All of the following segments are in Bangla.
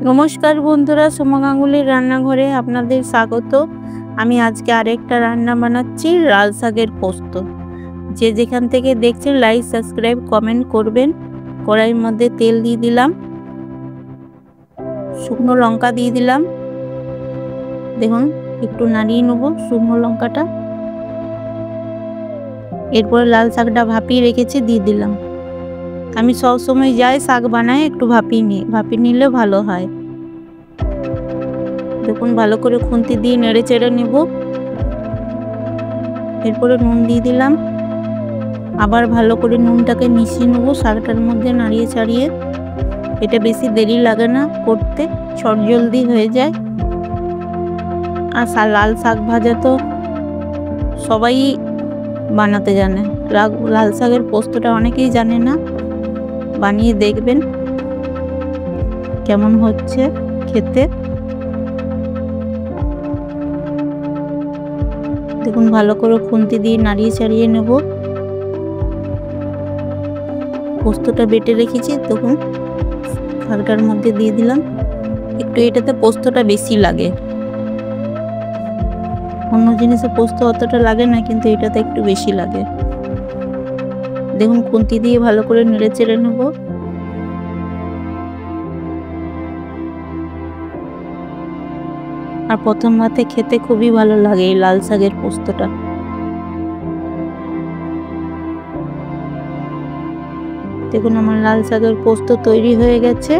নমস্কার বন্ধুরা, সোমা গাঙ্গুলির রান্নাঘরে আপনাদের স্বাগত। আমি আজকে আরেকটা রান্না বানাচ্ছি, লাল শাকের পোস্ত। যে যেখান থেকে দেখছেন লাইক, সাবস্ক্রাইব, কমেন্ট করবেন। কড়াইয়ের মধ্যে তেল দিয়ে দিলাম, শুকনো লঙ্কা দিয়ে দিলাম। দেখুন একটু নাড়িয়ে নেব শুকনো লঙ্কাটা। এরপরে লাল শাকটা ভাপিয়ে রেখেছি দিয়ে দিলাম। আমি সব সময় যাই শাক বানাই একটু ভাপিয়ে নিলে ভালো হয়। দেখুন ভালো করে খুন্তি দিয়ে নেড়ে চেড়ে নেব। এরপরে নুন দিয়ে দিলাম, আবার ভালো করে নুনটাকে মিশিয়ে নেব শাকটার মধ্যে নাড়িয়ে চাড়িয়ে। এটা বেশি দেরি লাগে না করতে, চটজলদি হয়ে যায়। আর লাল শাক ভাজা তো সবাই বানাতে জানে, লাল শাকের পোস্তটা অনেকেই জানে না। বানিয়ে দেখবেন কেমন হচ্ছে খেতে। দেখুন ভালো করে খুন্তি দিয়ে নাড়িয়ে চাড়িয়ে নেব। পোস্তটা বেটে রেখেছি, দেখুন শাকটার মধ্যে দিয়ে দিলাম। একটু এটাতে পোস্তটা বেশি লাগে, অন্য জিনিসে পোস্ত অতটা লাগে না, কিন্তু এটাতে একটু বেশি লাগে। দেখুন খুন্তি দিয়ে ভালো করে নেড়ে চেড়ে নেব। আর প্রথম ভাতে খেতে খুবই ভালো লাগে এই লাল শাকের পোস্তটা। দেখুন আমার লাল শাকের পোস্ত তৈরি হয়ে গেছে।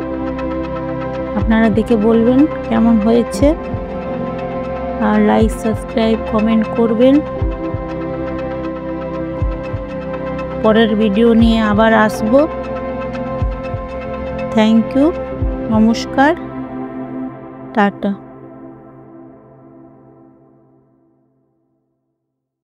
আপনারা দেখে বলবেন কেমন হয়েছে, আর লাইক, সাবস্ক্রাইব, কমেন্ট করবেন। পরের ভিডিও নিয়ে আবার আসব। থ্যাংক ইউ, নমস্কার, টাটা।